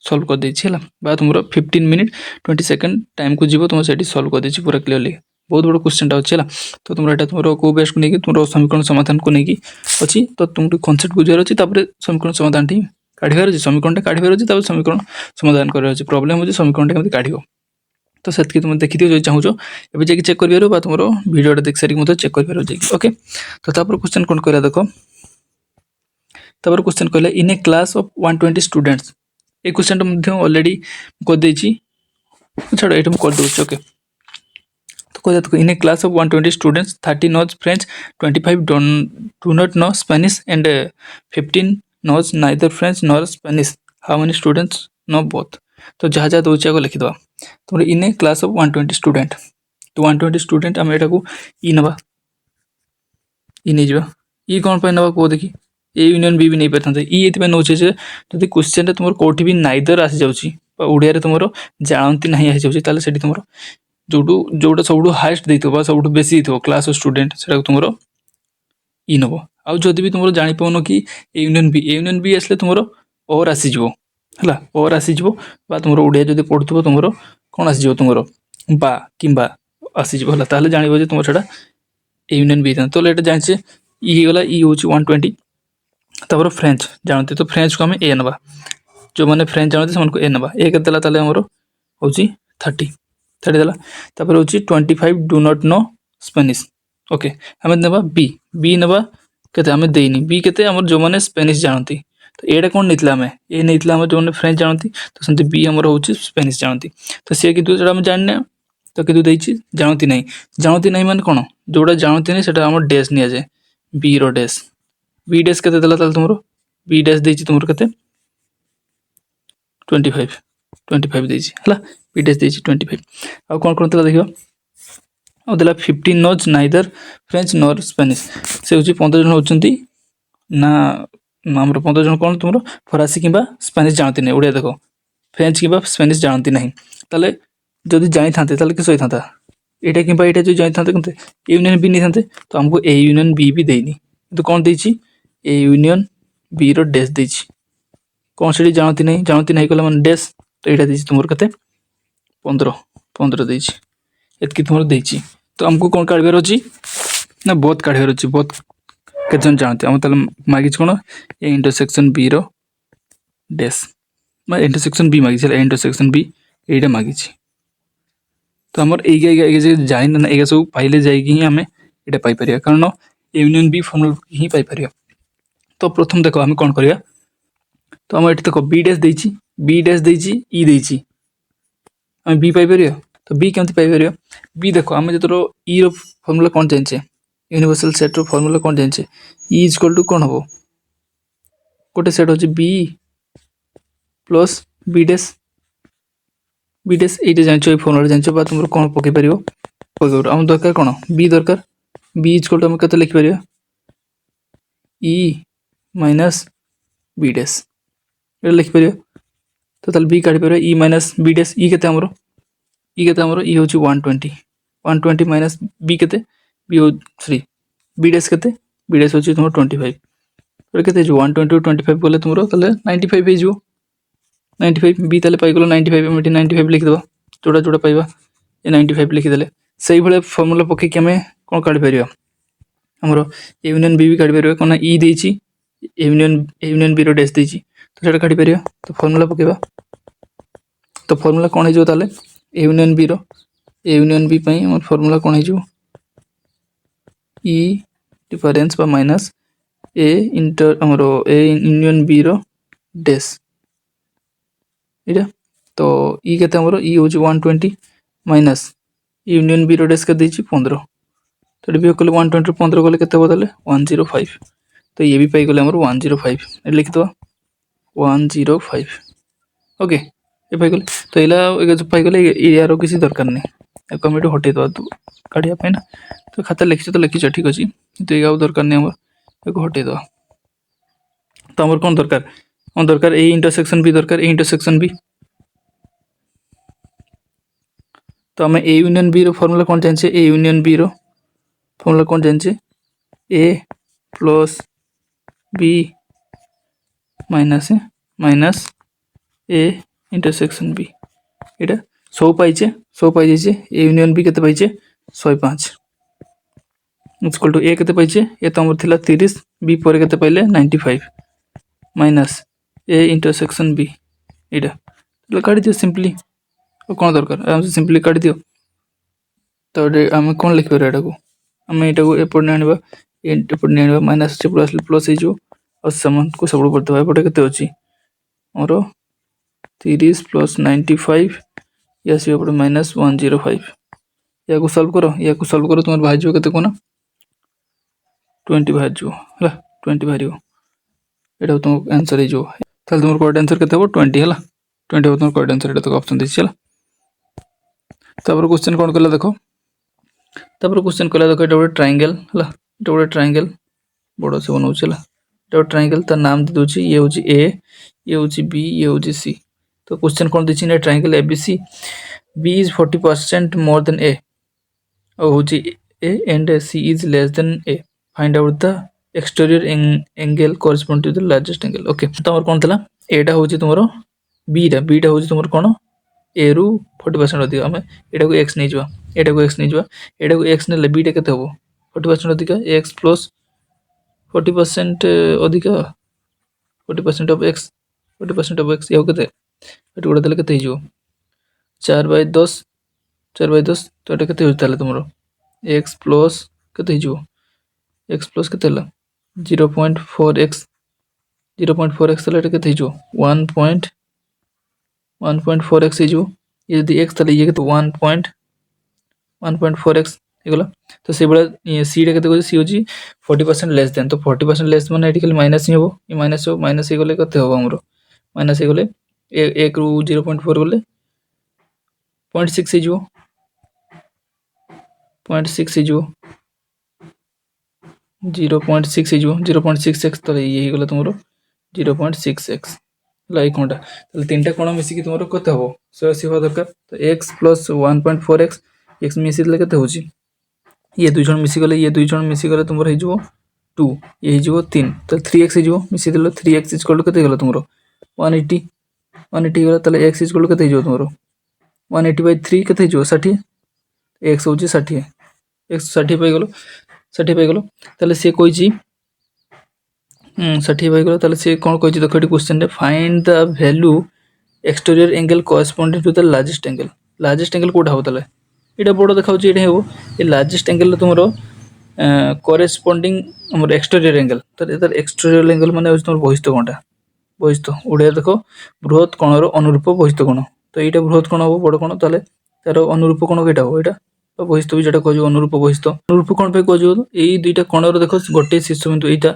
सॉल्व कर दै छी हला बा तुमरो 15 मिनिट 20 सेकंड टाइम को जीवो तुम सेठी सॉल्व कर दै छी पूरा क्लियरली बहुत बड़ क्वेश्चन टा अछि हला तो तुमरो एटा तुमरो को बेस को नेकी तुमरो समीकरण समाधान को नेकी अछि तो तुमको कांसेप्ट बुझार अछि तापर समीकरण समाधान ठी काढिबार अछि समीकरण टा काढिबार अछि तापर समीकरण समाधान करबार अछि प्रॉब्लम अछि समीकरण टा केमति काढिबो तो सेतकी तुम देखि दियो जे चाहूचो एबे जे चेक करबिरो बा तुमरो वीडियो टा देख सारी मते चेक करबिरो जे ओके तो तापर क्वेश्चन कोन करा देखो तापर क्वेश्चन कहले in a class of 120 students a question मध्ये ऑलरेडी कर देछि छोड़ एटम कर दो ओके तो कहले तो in a class of 120 students 30 knows French 25 do not know Spanish and 15 knows neither French nor Spanish how many students know both तो जहा जहा दोचा को लिखि दवा तो in a class of 120 student तो 120 स्टूडेंट हम एटा को ई नबा ई नै जबा ई कोन पे नबा को देखि ए यूनियन बी भी नहीं परथां ई एति पे नोचे जे जदि क्वेश्चन रे तुमर कोठी भी नाइदर आसी जाउची बा उडिया रे तुमरो जानंती नहीं आसी जाउची ताले सेठी तुमरो जोडा सबडू हाईएस्ट देइतो बा सबडू बेसी दिथो क्लास ऑफ स्टूडेंट सेटा तुमरो ई नबो आउ जदि भी तुम जानी पाउन कि ए यूनियन बी आसले तुम और आसीज है और आसीज तुम ओडिया जब पढ़ुव तुम कौन आसीज तुम बा कि आसीज है ताहले जान तुम से ए यूनियन बी था। तो ये जाने इ गला इ हूँ 120 तापर फ्रेंच जानते तो फ्रेंच को आम ए नवा जो मैंने फ्रेंच जानते से ए नवा ए के हूँ 30 30 देला तापर हूँ 25 do not know Spanish okay आम ना बी बी नवा केते आम देनी बी केते हमर जो मैंने स्पेनिश जानती तो एटा कौन नहीं आम ए नहीं जो मैंने फ्रेंच जानती तो सेमती बी आमर हूँ स्पेनिश जानती तो सी कितु आम जाने तो कितु जानती नहीं माने कौन जोड़ा जानती नहीं सेटा आम डैश नि जाए बी रो डैश बी डैश केते देला ताले तुमरो बी डैश देछि तुमरो केते 25 25 देछि हला बी डैश देछि 25 आ कोन कोन तला देखियो आ देला 15 knows neither French nor Spanish से होछि 15 जन होचंती ना हमरो 15 जन कोन तुमरो फरासी किबा स्पेनिश जानती नहीं ओडिया देखो फ्रेंच किबा स्पेनिश जानती नहीं ताले जदि जानि थांते ताले किस होई थांता एटा किबा एटा जो जानि थांते कंते यूनियन बी नहीं थांते तो हमको ए यूनियन बी भी देनी तो कौन देछि ए यूनियन बी रो डैश देछि कौन से जानती नहीं कला मन डैश तो एटा देछि तुमर कते 15 15 देछि एतकी तुमर देछि तो हमको कौन काढबार अछि ना बहुत काढबार अछि बहुत केजन जानते हम तले मागिछ कोन ए इंटरसेक्शन बी रो डैश मैं इंटरसेक्शन बी मागिछ इंटरसेक्शन बी एटा मागिछ तो हमर एगे जाइन ना एगे सब पाइले जाइगी ही हमें एटा पाई परिया कारण यूनियन बी फॉर्मूला ही पाई परिया। तो प्रथम देखो आम कौन करिया तो आम ये देख बी डैश देछि ई देछि आम बी पाई परिया तो बी केमती पाई परिया बी देखो आम जो ई रो फॉर्मूला कौन जानिछे यूनिवर्सल सेट रो फॉर्मूला कौन जानिछे ई इज इक्वल टू कौन हबो गोटे सेट होछि बी प्लस बी डैश ये जानिछो ए फॉर्मूला जानिछो बा तुम कौन पके परियो पके आम दरकार कौन बी दरकार बी इज इक्वल टू हम केते लिखि परिया ई माइनस बी डैश ये लिखि परियो तो ताल बी काढी परियो ई माइनस बी डैश ई केते हमरो ई होछि 120 माइनस बी केते बी हो 3 बी डैश होछि तुम 25 तो केते जो 120 टू 25 बोले तुमरो ताले 95 हे जो 95 बी ताले पाई गेलो 95 हम 95 लिखि देबा जोड़ा जोड़ा पाइबा ए 95 लिखि देले सही भले फार्मूला पके के हमें कोन काढी परियो हमरो यूनियन बी भी काढी परियो कोन ई देछि यूनियन बी रो डैश देछि तो सेटा काढी परियो तो फार्मूला पकेबा तो फार्मूला कोन हे जो ताले यूनियन बी पई हमर फार्मूला कोन हे जो ई डिफरेंस बा माइनस ए इंटर हमरो ए यूनियन बी रो डैश इटा तो ई केते हमरो ई होछि 120 माइनस यूनियन बी रो डैश के देछि 15 तो डिवाइड करले 120 15 करले केते बदले 105 तो ये भी पाई गले हमर 105 ए लिख दो 105 ओके ये पाई गले तो इला एगे जो पाई गले यार किसी दरकार नहीं कमेटी हटे दो तू काढिया पे ना तो खाता लिखि तो लिखि ठीक अछि तो एगा दरकार नहीं हमर एगो हटे दो तो हमर कोन दरकार ए इंटरसेक्शन बी दरकार ए इंटरसेक्शन बी तो हमें ए यूनियन बी रो फार्मूला कोन जानिछे ए यूनियन बी रो फार्मूला कोन जानिछे A plus B minus A intersection B एटा 100 पाइछे ए यूनियन बी केते पाइछे 105 इक्वल टू ए केते पाइछे ए तो हमर थिला 30 बी पर केते पाइले 95 माइनस ए इंटरसेक्शन बी एटा तो काढी दियो सिंपली कौन दरकार आम सिंपली काढी दियो तो आम कौन लिख पर एटा को आम एटा को एपट ने आनिबा एपट ने आनिबा माइनस से प्लस हे जो और समान को सब ऊपर दबा एपटे केते अछि हमरो 30 प्लस 95 या से एपटे माइनस 105 या को सॉल्व करो तुम भाई जो केते कोना 20 भाई जो हला 20 भाई एटा तुम आंसर हे जो ताल तुम करेक्ट आंसर केते हो 20 हला 20 हो तुम करेक्ट आंसर एटा तो ऑप्शन दिछि हला तापर क्वेश्चन कोन करला देखो तापर क्वेश्चन करला देखो एटा ट्रायंगल हला एटा ट्रायंगल बडो से बनौ छला एटा ट्रायंगल ता नाम दे दोछि ये होछि ए ये होछि बी ये होछि सी तो क्वेश्चन कोन दिछि ने triangle ABC B is 40% more than A और होछि A and C is less than A find out the exterior angle correspond to the largest angle. Okay तमर कोन थला एटा होची तुमरो बीटा होची तुमरो कोन ए रु 40% अधिक हम एटा को x नै जवा एटा को x नै जवा एटा को x नेले बीटा केते हबो 40% अधिक x प्लस 40% अधिक 40% ऑफ x 40% ऑफ x याव केते एटा गोडा देले केते हिजो 4/10 4/10 तो एटा केते होता ले तुमरो x प्लस केते हिजो x प्लस केते हला 0.4x 0.4x तले एटा केते हिजो 1.4x हिजो ये यदि x तले ये केते 1.4x हेगला तो से बडा c रे केते को c होजी 40% लेस देन तो 40% लेस माने एटिकल माइनस ही होबो ये माइनस हो माइनस हे गले केते होबो हमरो माइनस हे गले 1 रु 0.4 गले 0.6 हिजो 0.6 हिजो 0.6 हिजो 0.6x तले ये हे गला तुमरो 0.6x लाई कोंडा तले तीनटा कोण मिसी कि तुमरो कते हबो 180 हो दरकार तो x + 1.4x x मिसी ले कते होची ये दुई जण मिसी गले तुमरो हे जबो 2 ये हे जबो 3 तो 3x हे जबो मिसी देलो 3x = कते गेलो तुमरो 180 180 गला तले x = कते हे जबो तुमरो 180/3 कते हे जबो 60 x होची 60 x 60 पे गेलो तले से कोइची 60 पे गेलो तले से कोन कोइची देखो एटी क्वेश्चन रे find the value exterior angle corresponding to the largest angle कोडा हो तले एटा बडो देखाउ छी एटा हेबो ए लार्जेस्ट एंगल तुमरो कॉरस्पॉन्डिंग हमर एक्सटीरियर एंगल तो एतर एक्सटीरियर एंगल माने होछ तुमर बहिस्थ कोणटा बहिस्थ ओडिया देखो बृहत कोणर अनुरूप बहिस्थ कोण तो एटा बृहत कोण हो बड कोण तले तार अनुरूप कोण केटा हो एटा बहिस्थ भी जेटा कहजो अनुरूप कोण पे कहजो एई दुईटा कोणर देखो गोटे शीर्षबिंदु एटा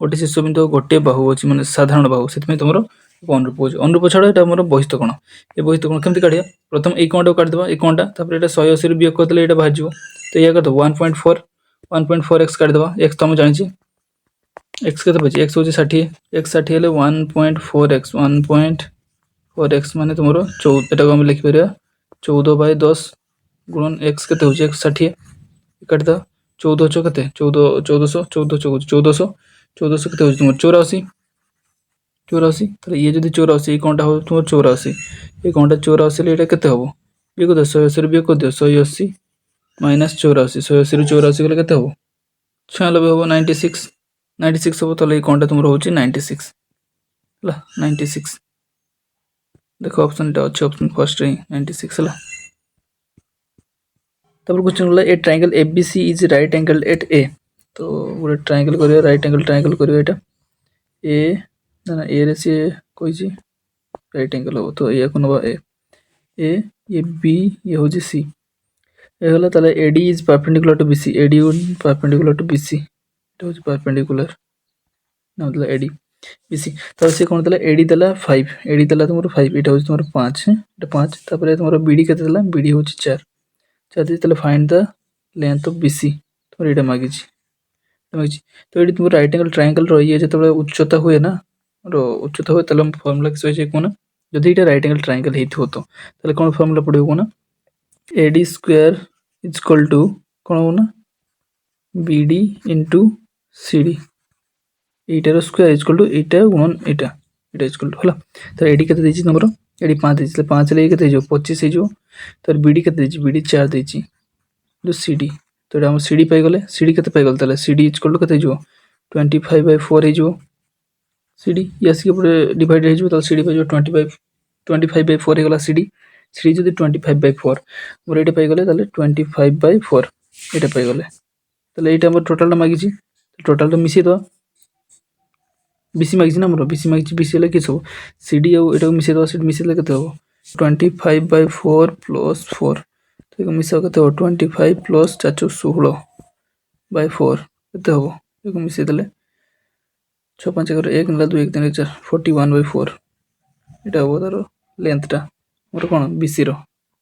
गोटे शीर्षबिंदु गोटे बाहु अछि माने साधारण बाहु सेतमे तुमरो अनुरूप छडा एटा हमर बहिस्थ कोण ए बहिस्थ कोण केमति काढिया प्रथम ए कोणटा काढ देबा ए कोणटा तापर एटा 180 रे वियोग करदेले एटा बाहर जिवो तो या कत 1.4x काढ देबा x त हम जानि छी x केते बची x होची 60 x 60 हेले 1.4x माने तुमरो 14 एटा को हम लिखि परिया 14/10 गुणन x केते होची x 60 काट द 14 च केते 1400 केते होची तुमरो 84 तो ये जदी 84 ए कोणटा हो तुमरो 84 ए कोणटा 84 ले एटा केते हबो ये को 180 रे बियोग कर दियो 180 - 84 180 रे 84 गले केते हबो 96 हबो 96 हबो तले ए कोणटा तुमरो होची 96 हला 96 देखो ऑप्शन टा अछि ऑप्शन फर्स्ट रे 96 हला तब क्वेश्चन होला A triangle ABC is right angle at A तो गोटे ट्रायंगल करियो राइट एंगल ट्रायंगल करियो एटा ए ना ए रे से कोइ छी राइट एंगल हो तो ए को नबा ए ये बी ये हो जी सी ए होला तले AD is perpendicular to BC AD perpendicular to BC तो परपेंडिकुलर ना मतलब एडी बीसी तो से कोन तले एडी दला 5 एडी दला तुमरो 5 एटा हो तुमरो 5 है एटा 5 तापर तुमरो बीडी केते दला बीडी हो 4 चाहते तले find the length of BC तो एटा मागी छी तो एडी तुम राइट एंगल ट्रायंगल रो ये जतबे उच्चता हुए ना रो उच्चता हुए तले फार्मूला किस होय कोन जदि एटा राइट एंगल ट्रायंगल हेथो तो तले कोन फार्मूला पडियो कोन AD square is equal to कोन हो ना BD इनटू CD एटा स्क्वायर इज इक्वल टू एटा गुणन एटा इज इक्वल टू हला तो AD केते देछि नंबर AD 5 देछि 5 ले केते जो 25 हे जो तो BD केते देछि BD 4 देछि जो CD तो हम CD पाई गले CD केते पाई गले तले CD इज इक्वल टू केते जो 25/4 हे जो CD यस के पूरे डिवाइड हे जो तो CD पाई जो 25/4 हे गला CD जदि 25/4 मोर एटा पाई गले तले 25/4 एटा पाई गले तले एटा हमर टोटल मागी छी टोटल तो मिसी दो बीसी मागी ना मोर बीसी मागी बीसी ले किछो CD और एटा मिसी दो CD मिसी ले केते हो 25/4 + 4 तो मिसा केते हो 25 + 416/4 केते हो एको मिसी देले 6 5 1 1 2 1 3 4 41/4 एटा हो तारो लेंथ टा मोर कोन बीसी रो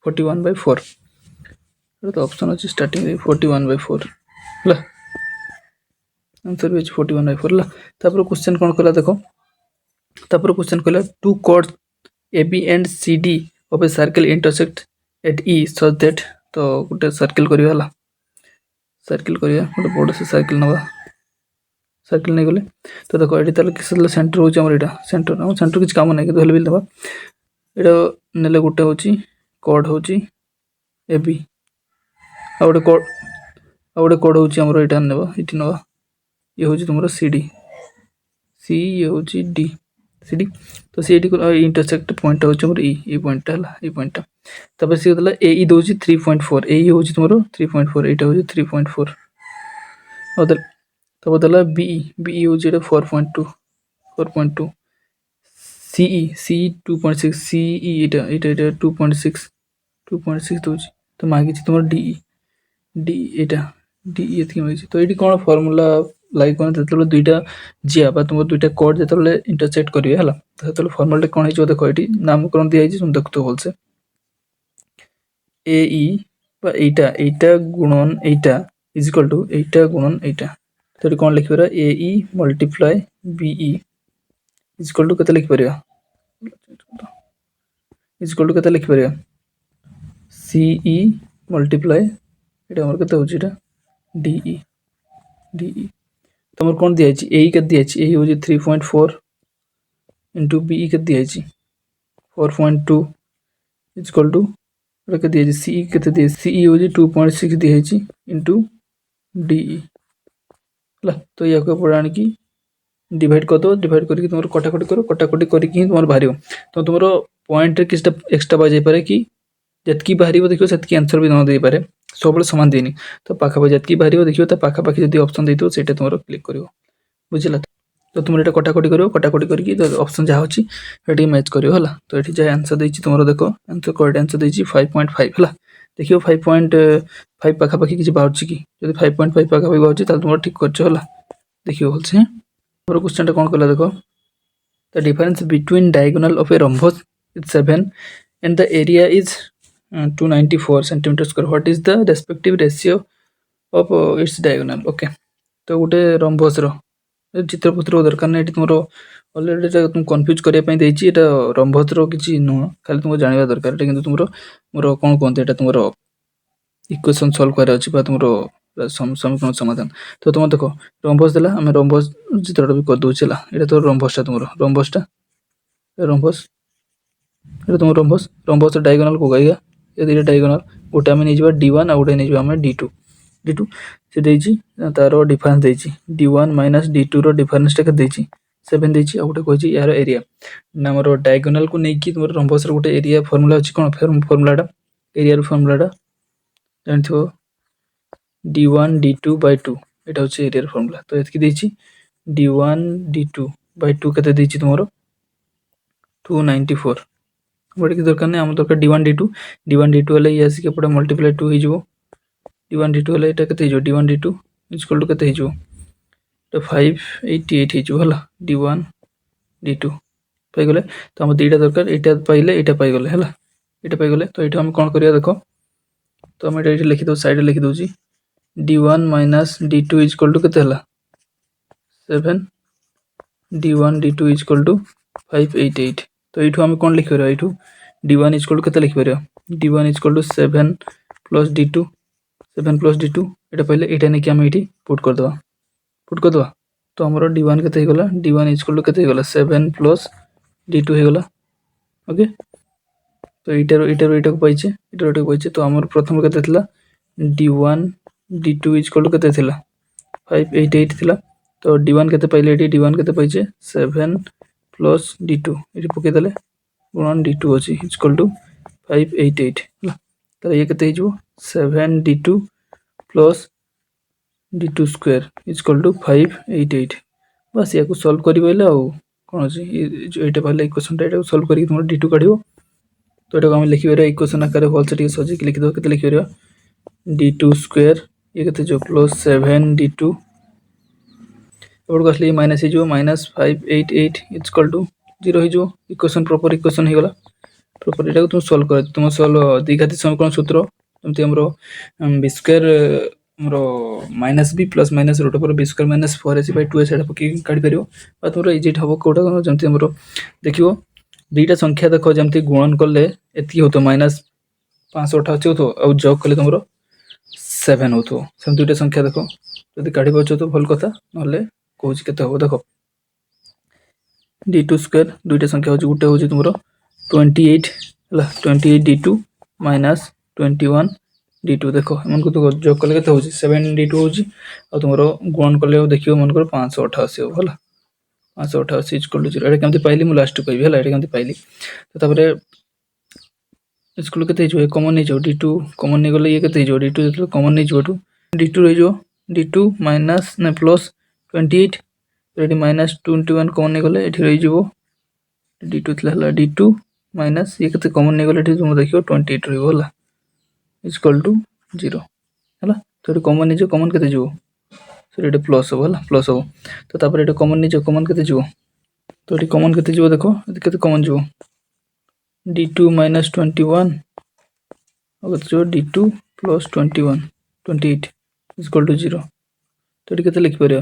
41/4 तो ऑप्शन अछि स्टार्टिंग रे 41/4 ला आंसर भी 41/4 ला तापर क्वेश्चन कोन कला देखो तापर क्वेश्चन कला to chords AB and CD of a circle intersect at E such that तो गोटे सर्कल करिया हला सर्कल करिया गोटे बड़ से सर्कल नबा सर्किल नहीं गले तो देखो ये ताले किस सेंटर होची हमर एटा सेंटर किछ काम नहीं कि हेले भी देबा एटा नेले गुटे होची कोड होची एबी आ गोटे कोड होची हमर एटा नेबा इटी नेबा ये होची तुमरो सीडी सी ये होची डी सीडी तो सीडी को इंटरसेक्ट पॉइंट होची हमर ई पॉइंट हला ई पॉइंट तबे से दला ए ई दोची 3.4 ए ई होची तुमरो 3.4 एटा होची 3.4 और तब दला बी बी होची एटा 4.2 सी 2.6 सी एटा एटा 2.6 दोची तो मागी छी तुमरो डी एटा डी एथि मागी तो एटी कोन फार्मूला लाइक कोन तेतले दुईटा जिया बा तुम दुईटा कोड जेतले इंटरसेक्ट करिवे हला तो तेतले फार्मूला कोन हिजो देखो एटी नामकरण दिया हिजो सुन देखतो बोलसे ए ई बा एटा गुणन एटा इज इक्वल टू एटा गुणन एटा तो एटी कोन लिखबेरा A E multiply B E is equal to कते लिख परिया इज इक्वल टू कते लिख परिया सी ई मल्टीप्लाई एटा हमर कते होची एटा डी ई तमर कोन दिया छि ए के दिया छि ए होची 3.4 इनटू बी के दिया छि 4.2 इज इक्वल टू रख दिया छि सी के दिया सी होची 2.6 दिया छि इनटू डी हला तो या को पड़ान की डिवाइड कर दो डिवाइड करके तुमर कटाकटी करो कटाकटी करके ही तुमर भारियो तो तुमरो पॉइंट रे किछटा एक्स्ट्रा बाजे पारे कि जतकी बाहरियो देखियो सेतकी आंसर भी न दे पारे सब समान देनी तो पाखा जतकी बाहरियो देखियो तो पाखा पाखी जदी ऑप्शन देतो सेटा तुमरो क्लिक करियो बुझिला तो तुम एटा कटाकटी करियो कटाकटी करके तो ऑप्शन जा होची एटी मैच करियो हला तो एटी जा आंसर देछि तुमरो देखो आंसर करेक्ट आंसर देछि 5.5 हला देखियो 5.5 पाखा पाखी किछि बाउछि की जदी 5.5 पाखा पाखी बाउछि त तुमरो ठीक करछो हला देखियो होलसे और क्वेश्चन टा कोन कला देखो the difference between diagonal of A rhombus is 7 and the area is 294 centimeter square what is the respective ratio of its diagonal okay तो गोटे rhombus रो चित्र पत्र दरकार नै तुमरो ऑलरेडी तुम कंफ्यूज करिया पई देछि एटा rhombus रो किछि न खाली तुमको जानिबा दरकार एटा किंतु तुमरो मोर कोन कोन एटा तुमरो इक्वेशन सॉल्व करे अछि बा तुमरो समीकरण समाधान तो तुम देखो rhombus देला हम rhombus चित्रटा भी कर दउ छला एटा तो rhombus टा तुमरो rhombus एटा तुम rhombus डायगोनल को गइया ये दिटा डायगोनल गोटे हम नै जिबा d1 आ गोटे नै जिबा हम d2 से देछि तारो डिफरेंस देछि d1 - d2 रो डिफरेंस टा के देछि 7 देछि आ गोटे कहछि यार एरिया नमरो डायगोनल को नै कि तुम rhombus रो गोटे एरिया फार्मूला अछि कोन फार्मूला टा एरिया रो फार्मूला टा जानथो d1 d2 by 2 एटा होछि एरिया रो फार्मूला तो एतकी देछि d1 d2 by 2 कते देछि तुमरो 294 बड़ी की दरकार नै हम दरकार d1 d2 हले यासी के पडा मल्टीप्लाई 2 हि जबो d1 d2 हले एटा कते हि जबो d1 d2 इक्वल टू कते हि जबो तो 588 हि जबो हला d1 d2 पाई गले तो हम दीटा दरकार एटा पाइले एटा पाई गले हला एटा पाई गले तो एटा हम कोन करिया देखो तो हम एटा लिखि दो साइड लिखि doji d1 - d2 equal to कते हला 7 d1 d2 इक्वल टू 588 तो एठू हम कोन लिख रे एठू d1 इक्वल टू कते लिख रे d1 equal to 7 plus d2 एटा पहले एटा ने कि हम एठी पुट कर दवा तो हमरो d1 कते हे गला d1 इक्वल टू कते हे गला 7 प्लस d2 हे गला ओके तो एटा को पाइछे तो हमर प्रथम कते थिला d1 d2 इक्वल टू कते थिला 588 थिला तो d1 कते पहिले एठी d1 कते पाइछे 7 प्लस d2 एठी पके देले गुणन d2 अछि इक्वल टू 588 हला तो ये कते हिजो 7 d2 plus d2 square equal to 588 बस या को सॉल्व करि बैले आ कोन अछि एटा पहले इक्वेशन टा सॉल्व करि तुम d2 काढियो तो एटा हम लिखि बेरा इक्वेशन आकार होल से सजी के लिखि दो कते लिखि बेरा d2 स्क्वायर ये कते जो प्लस 7 d2 और कसले माइनस हिजो -588 इक्वल टू 0 हिजो इक्वेशन प्रॉपर इक्वेशन हे गला प्रॉपर एटा को तुम सॉल्व कर तुम सॉल्व द्विघाती समीकरण सूत्र तमते हमरो b स्क्वायर हमरो -b plus minus root over b square minus 4ac/2a एटा पकी काढी परियो बा तुमरो इजी हबो कोटा जमते हमरो देखियो दुईटा संख्या देखो जमते गुणन करले एति होतो -588 होतो और जॉग करले तुमरो 7 होतो सम दुईटा संख्या देखो जदी काढी बचो तो भल कथा नले कहूँ के हम देख d2 स्क्वायर दुईटा संख्या हो गोटे हूँ तुम 28 है 28 d2 माइनस 21 d2 देख एम को जोग कले के 7 d2 हो तुम गुणन कले देखिए मनकर 588 हो 588 इक्वल टू 0 ये कमी पाइली मुझे लास्ट कहि है कमी पाइली तो इक्वल के कमन नहीं d2 कमन नहीं गले ये d2 जो कमन नहीं जो d2 रही d2 माइनस ना प्लस 28 ये माइनस 21 कमन नहीं गले ये रही d2 थी d2 माइनस ये के कमन नहीं गले तुम देखिए 28 रहा इक्वल टू 0 है तो ये कमन नहीं कमन के सॉरी ये प्लस हम है प्लस हम तो ये कमन नहीं कमन के तो ये कमन के देख के कमन जो d2 माइनस 21 और d2 प्लस 21 28 इक्वल टू 0 तो ये लिखिपर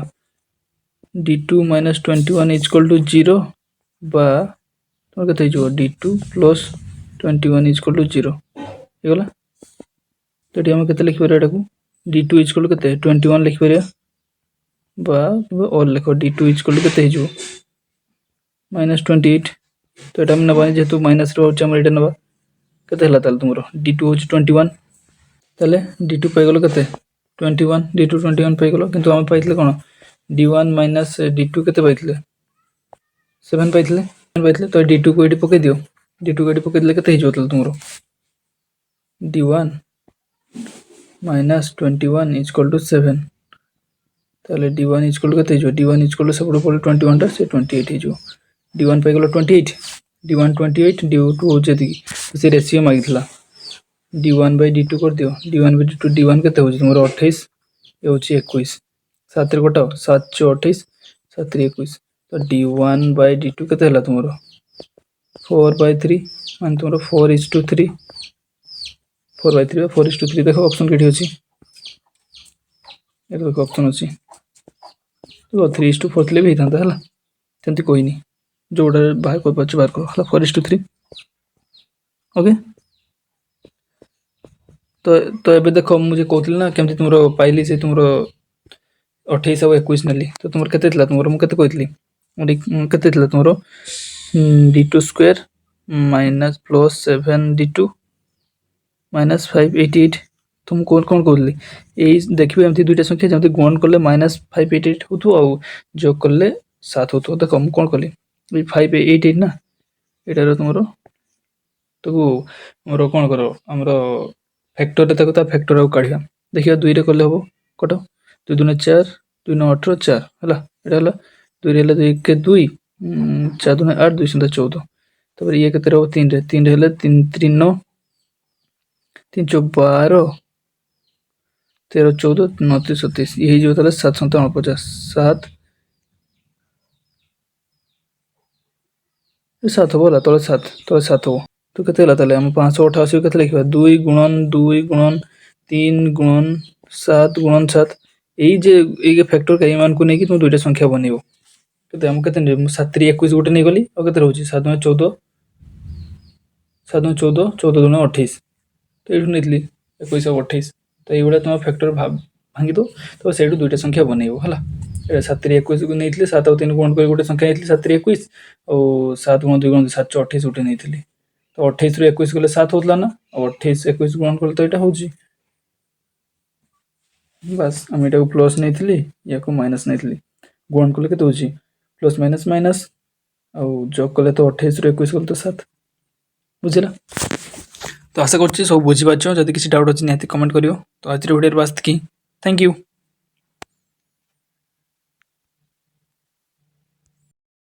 d2 माइनस 21 इक्वल टू 0 बा तुम के d2 प्लस 21 इक्वल टू 0 होगा तो ये आम के लिखिपर यहाँ d2 इक्वल टू के 21 लिखिपर बा ऑल लिख d2 इक्वल टू के माइनस 28 तो ये ना जेहेतु माइनस रोचे आम ये ना के तुम d2 हूँ 21 ताले d2 पाइगल के 21 d2 21 पाइगल किंतु आम पाइले कौन d1 माइनस d2 के पाइले 7 पाइले तो d2 को ये पकई दियो d2 को ये पकईदे के तुम d1 माइनस 21 इक्वल टू 7 ताले d1 इक्वल के d1 इक्वल टू सब पड़े 21 से 28 हो d1 पाइगल 28 d1 28 d2 हो से रेसीओ मागिला d1 बाई d2 कर दियो d1 बाई d2 d1 के तुम 28 ये हूँ 21 7 कटाओ 7 × 28 7 × 21 तो d1 बाई d2 के तुम 4/3 मान तुम 4:3 4/3 4:3 देख ऑप्शन के अच्छी देख ऑप्शन अच्छी तो 3:4 थे भी होता है सेमती कहनी जोड़ा बाहर कर बाहर कर 4:3 ओके तो ये देख मुझे कहती ना केमती तुम पाइली से तुम 28 और 21 नेली तो तुम के तुम मुझे कहती तुम d2 square minus plus 7 d2 minus 588 तुम कौन कौन कहली यही देखिए एमती दुईटा संख्या जमी गुणन कले माइनस 588 हो आउ जोग कले 7 हो देख मुझे कौन कली 588 ना यहाँ तुम तो मोर कौन कर आमर फैक्टर तक फैक्टर आउ काढ़ा देखिए 2 रे कले हम कट 2 दूने 4 2 9 18 4 है यहाँ 2 रे 2 के 2 4 दूने 8 2 7 14 तापर ये के 3 रे 3 रे 3 3 9 3 4 12 13 14 9 3 27 ये जो 7 7 49 7 7 बोला तले 7 हो तो के आम 588 के लिखा 2 गुणन 2 गुणन 3 गुणन 7 गुणन 7 ये फैक्टर का मान को लेकिन तुम दुईटा संख्या बनइब तो आम के 7 × 21 गोटे नहीं गली और के रोचे 7 × 14 7 × 14 14 दूने 28 तो ये नहीं 21 और 28 तो ये तुम फैक्टर भांगी दो तो से दुईटा संख्या बनइब है 7 × 21 को नहीं 7 और 3 गुण कर गोटे संख्या नहीं 7 × 21 और 7 × 2 × 7 × 28 गोटे नहीं तो 28 ରୁ 21 गले 7 होता ना और 28 21 गुणन कले तो यहाँ हूँ बस आम यहाँ प्लस नहीं या को माइनस नहीं गुणन कले के प्लस माइनस माइनस आउ जोग कले तो 28 ରୁ 21 गले तो 7 बुझला तो आशा कर सब बुझीपार जब किसी डाउट अच्छी निहाती कमेंट करियो तो आज वीडियो बास की थैंक यू।